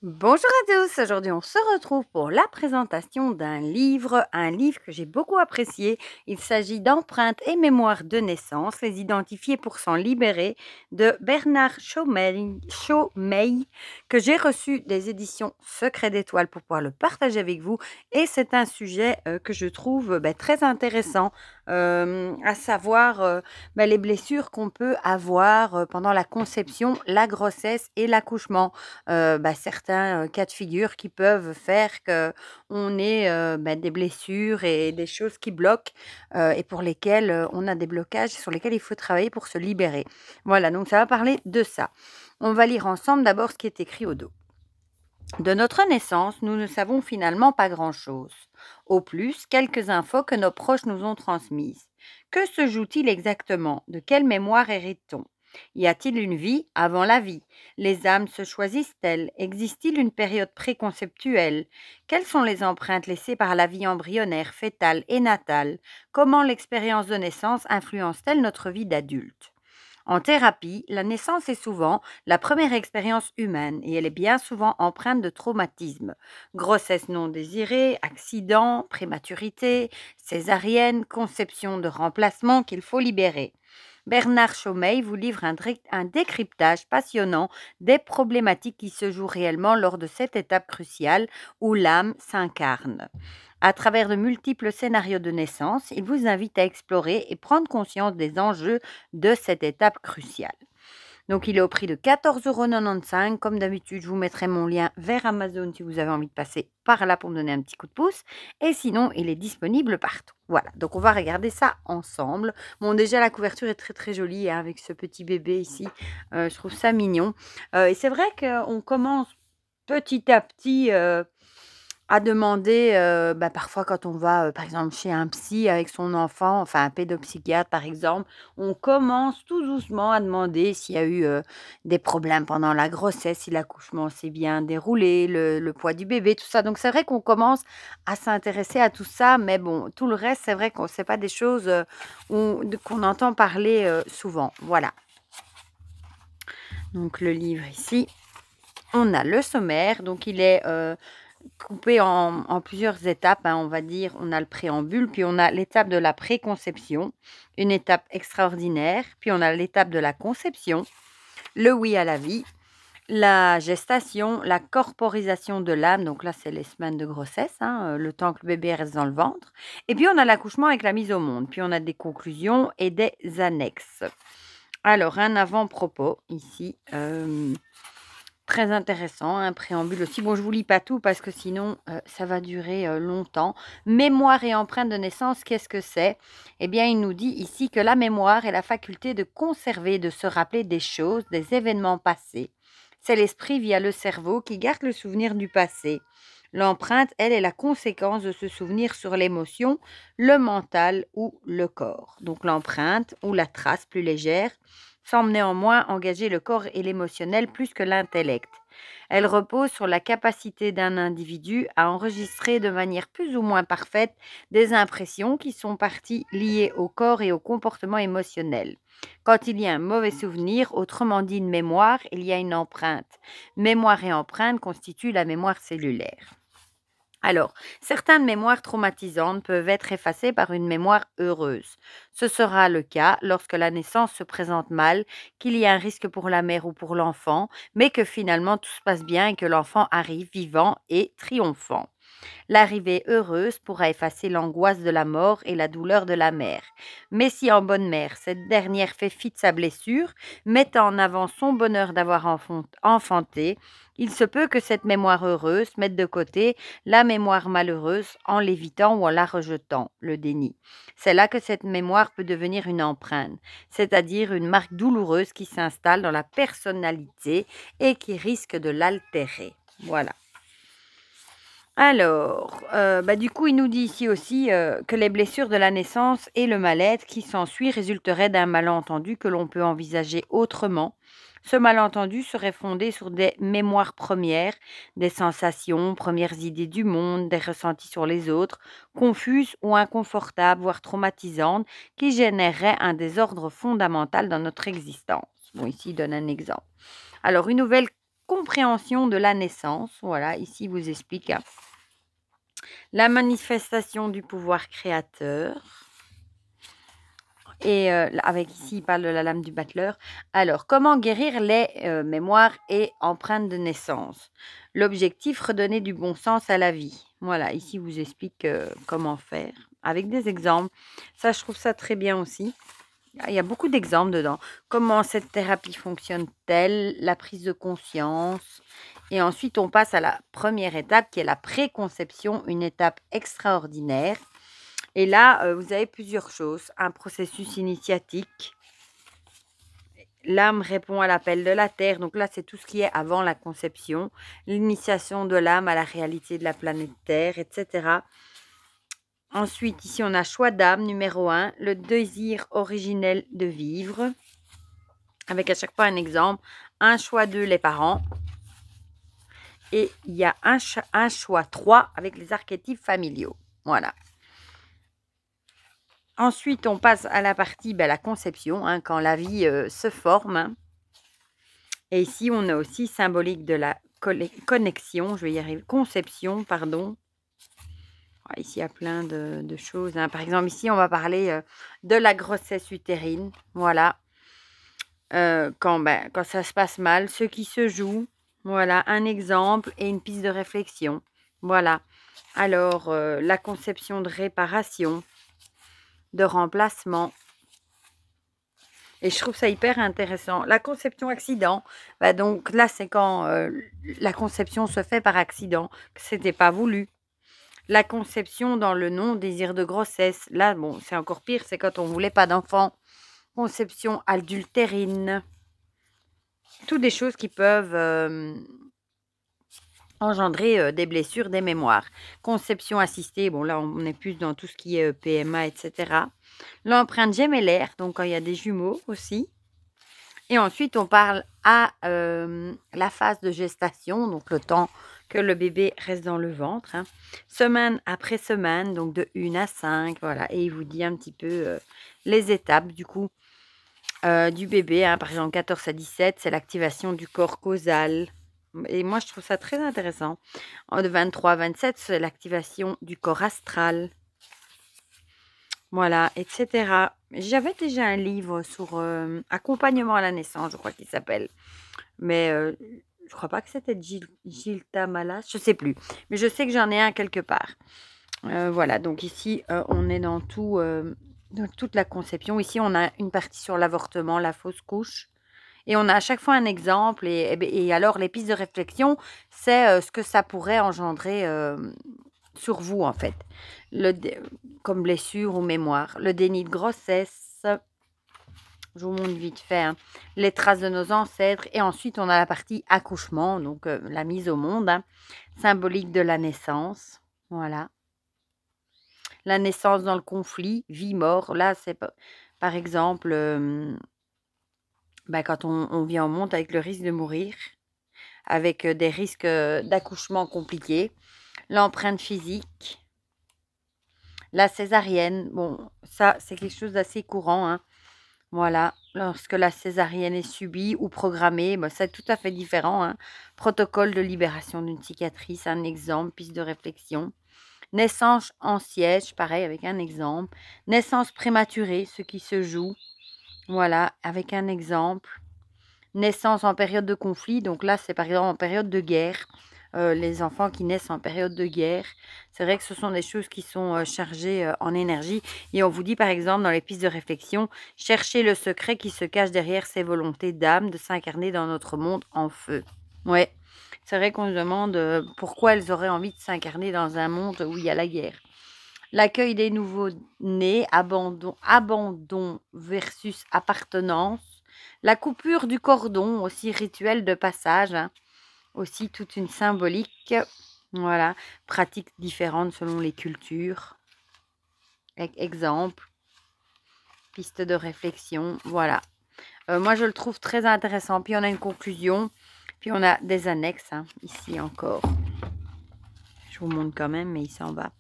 Bonjour à tous, aujourd'hui on se retrouve pour la présentation d'un livre que j'ai beaucoup apprécié. Il s'agit d'Empreintes et mémoires de naissance, les identifier pour s'en libérer, de Bernard Chaumeil, que j'ai reçu des éditions Secret d'étoiles pour pouvoir le partager avec vous. Et c'est un sujet que je trouve très intéressant, à savoir les blessures qu'on peut avoir pendant la conception, la grossesse et l'accouchement. Certains cas de figure qui peuvent faire qu'on ait des blessures et des choses qui bloquent et pour lesquelles on a des blocages sur lesquels il faut travailler pour se libérer. Voilà, donc ça va parler de ça. On va lire ensemble d'abord ce qui est écrit au dos. De notre naissance, nous ne savons finalement pas grand-chose. Au plus, quelques infos que nos proches nous ont transmises. Que se joue-t-il exactement? De quelle mémoire hérite-t-on? Y a-t-il une vie avant la vie? Les âmes se choisissent-elles? Existe-t-il une période préconceptuelle? Quelles sont les empreintes laissées par la vie embryonnaire, fœtale et natale? Comment l'expérience de naissance influence-t-elle notre vie d'adulte? En thérapie, la naissance est souvent la première expérience humaine et elle est bien souvent empreinte de traumatismes. Grossesse non désirée, accident, prématurité, césarienne, conception de remplacement qu'il faut libérer. Bernard Chaumeil vous livre un décryptage passionnant des problématiques qui se jouent réellement lors de cette étape cruciale où l'âme s'incarne. À travers de multiples scénarios de naissance, il vous invite à explorer et prendre conscience des enjeux de cette étape cruciale. Donc, il est au prix de 14,95 €. Comme d'habitude, je vous mettrai mon lien vers Amazon si vous avez envie de passer par là pour me donner un petit coup de pouce. Et sinon, il est disponible partout. Voilà, donc on va regarder ça ensemble. Bon, déjà, la couverture est très très jolie hein, avec ce petit bébé ici. Je trouve ça mignon. Et c'est vrai qu'on commence petit à petit à demander, parfois quand on va, par exemple chez un psy avec son enfant, enfin un pédopsychiatre par exemple, on commence tout doucement à demander s'il y a eu, des problèmes pendant la grossesse, si l'accouchement s'est bien déroulé, le poids du bébé, tout ça. Donc c'est vrai qu'on commence à s'intéresser à tout ça, mais bon, tout le reste, c'est vrai qu'on c'est pas des choses, qu'on entend parler, souvent. Voilà. Donc le livre ici, on a le sommaire, donc il est, coupé en plusieurs étapes, hein, on va dire. On a le préambule, puis on a l'étape de la préconception, une étape extraordinaire, puis on a l'étape de la conception, le oui à la vie, la gestation, la corporisation de l'âme, donc là c'est les semaines de grossesse, hein, le temps que le bébé reste dans le ventre, et puis on a l'accouchement avec la mise au monde, puis on a des conclusions et des annexes. Alors un avant-propos ici, très intéressant, un préambule aussi. Bon, je vous lis pas tout parce que sinon, ça va durer, longtemps. Mémoire et empreinte de naissance, qu'est-ce que c'est? Eh bien, il nous dit ici que la mémoire est la faculté de conserver, de se rappeler des choses, des événements passés. C'est l'esprit via le cerveau qui garde le souvenir du passé. L'empreinte, elle, est la conséquence de ce souvenir sur l'émotion, le mental ou le corps. Donc l'empreinte ou la trace plus légère semble néanmoins engager le corps et l'émotionnel plus que l'intellect. Elle repose sur la capacité d'un individu à enregistrer de manière plus ou moins parfaite des impressions qui sont parties liées au corps et au comportement émotionnel. Quand il y a un mauvais souvenir, autrement dit une mémoire, il y a une empreinte. Mémoire et empreinte constituent la mémoire cellulaire. Alors, certaines mémoires traumatisantes peuvent être effacées par une mémoire heureuse. Ce sera le cas lorsque la naissance se présente mal, qu'il y a un risque pour la mère ou pour l'enfant, mais que finalement tout se passe bien et que l'enfant arrive vivant et triomphant. L'arrivée heureuse pourra effacer l'angoisse de la mort et la douleur de la mère. Mais si en bonne mère, cette dernière fait fi de sa blessure, mettant en avant son bonheur d'avoir enfanté, il se peut que cette mémoire heureuse mette de côté la mémoire malheureuse en l'évitant ou en la rejetant, le déni. C'est là que cette mémoire peut devenir une empreinte, c'est-à-dire une marque douloureuse qui s'installe dans la personnalité et qui risque de l'altérer. Voilà. Alors, du coup, il nous dit ici aussi, que les blessures de la naissance et le mal-être qui s'ensuit résulteraient d'un malentendu que l'on peut envisager autrement. Ce malentendu serait fondé sur des mémoires premières, des sensations, premières idées du monde, des ressentis sur les autres, confuses ou inconfortables, voire traumatisantes, qui généreraient un désordre fondamental dans notre existence. Bon, ici, il donne un exemple. Alors, une nouvelle compréhension de la naissance. Voilà, ici, il vous explique hein, la manifestation du pouvoir créateur. Et avec ici, il parle de la lame du battleur. Alors, comment guérir les mémoires et empreintes de naissance? L'objectif, redonner du bon sens à la vie. Voilà, ici, il vous explique comment faire avec des exemples. Ça, je trouve ça très bien aussi. Il y a beaucoup d'exemples dedans. Comment cette thérapie fonctionne-t-elle? La prise de conscience. Et ensuite, on passe à la première étape qui est la préconception, une étape extraordinaire. Et là, vous avez plusieurs choses. Un processus initiatique. L'âme répond à l'appel de la terre. Donc là, c'est tout ce qui est avant la conception. L'initiation de l'âme à la réalité de la planète Terre, etc. Ensuite, ici, on a choix d'âme, numéro 1. Le désir originel de vivre. Avec à chaque fois un exemple. Un choix 2, les parents. Et il y a un choix 3 avec les archétypes familiaux. Voilà. Ensuite, on passe à la partie, la conception, hein, quand la vie se forme. Hein. Et ici, on a aussi symbolique de la connexion, je vais y arriver, conception, pardon. Ici, il y a plein de choses. Hein. Par exemple, ici, on va parler de la grossesse utérine. Voilà. Quand ça se passe mal, ce qui se joue. Voilà, un exemple et une piste de réflexion. Voilà. Alors, la conception de réparation, de remplacement. Et je trouve ça hyper intéressant. La conception accident, donc là, c'est quand la conception se fait par accident, que ce n'était pas voulu. La conception dans le non désir de grossesse, là, bon, c'est encore pire, c'est quand on ne voulait pas d'enfant. Conception adultérine. Toutes des choses qui peuvent engendrer des blessures, des mémoires. Conception assistée, bon là on est plus dans tout ce qui est PMA, etc. L'empreinte gémellaire, donc quand il y a des jumeaux aussi. Et ensuite on parle à la phase de gestation, donc le temps que le bébé reste dans le ventre. Hein. Semaine après semaine, donc de 1 à 5, voilà. Et il vous dit un petit peu les étapes du coup du bébé. Hein. Par exemple 14 à 17, c'est l'activation du corps causal. Et moi, je trouve ça très intéressant. De 23 à 27, c'est l'activation du corps astral. Voilà, etc. J'avais déjà un livre sur accompagnement à la naissance, je crois qu'il s'appelle. Mais je crois pas que c'était Gilles Tamalas, je sais plus. Mais je sais que j'en ai un quelque part. Voilà, donc ici, on est dans toute la conception. Ici, on a une partie sur l'avortement, la fausse couche. Et on a à chaque fois un exemple. Et alors, les pistes de réflexion, c'est ce que ça pourrait engendrer sur vous, en fait. Comme blessure ou mémoire. Le déni de grossesse. Je vous montre vite fait. Hein. Les traces de nos ancêtres. Et ensuite, on a la partie accouchement. Donc, la mise au monde. Hein, symbolique de la naissance. Voilà. La naissance dans le conflit. Vie-mort. Là, c'est par exemple... quand on vient au monde avec le risque de mourir, avec des risques d'accouchement compliqués, l'empreinte physique, la césarienne, bon, ça c'est quelque chose d'assez courant, hein. Voilà, lorsque la césarienne est subie ou programmée, c'est tout à fait différent, hein. Protocole de libération d'une cicatrice, un exemple, piste de réflexion. Naissance en siège, pareil, avec un exemple. Naissance prématurée, ce qui se joue, voilà, avec un exemple. Naissance en période de conflit, donc là c'est par exemple en période de guerre, les enfants qui naissent en période de guerre, c'est vrai que ce sont des choses qui sont chargées en énergie et on vous dit par exemple dans les pistes de réflexion, cherchez le secret qui se cache derrière ces volontés d'âme de s'incarner dans notre monde en feu. Ouais, c'est vrai qu'on se demande pourquoi elles auraient envie de s'incarner dans un monde où il y a la guerre. L'accueil des nouveaux-nés, abandon versus appartenance. La coupure du cordon, aussi rituel de passage, hein. Aussi toute une symbolique. Voilà, pratiques différentes selon les cultures. Exemple, piste de réflexion, voilà. Moi, je le trouve très intéressant. Puis, on a une conclusion. Puis, on a des annexes, hein, ici encore. Je vous montre quand même, mais ici en bas.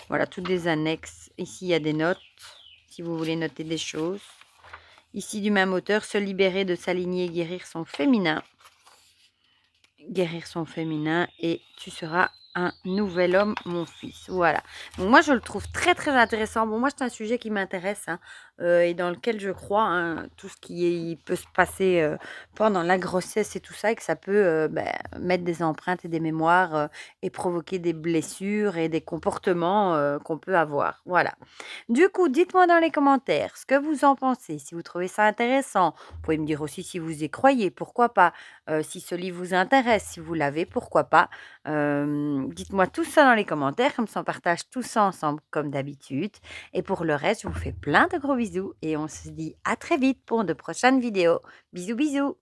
Voilà, toutes des annexes. Ici, il y a des notes, si vous voulez noter des choses. Ici, du même auteur, se libérer de s'aligner et guérir son féminin. guérir son féminin et tu seras un nouvel homme, mon fils. Voilà. Donc moi, je le trouve très, très intéressant. Bon, moi, c'est un sujet qui m'intéresse hein, et dans lequel je crois. Hein, tout ce qui peut se passer pendant la grossesse et tout ça, et que ça peut mettre des empreintes et des mémoires et provoquer des blessures et des comportements qu'on peut avoir. Voilà. Du coup, dites-moi dans les commentaires ce que vous en pensez, si vous trouvez ça intéressant. Vous pouvez me dire aussi si vous y croyez, pourquoi pas. Si ce livre vous intéresse, si vous l'avez, pourquoi pas. Dites-moi tout ça dans les commentaires, comme ça on partage tout ça ensemble comme d'habitude. Et pour le reste, je vous fais plein de gros bisous et on se dit à très vite pour de prochaines vidéos. Bisous bisous.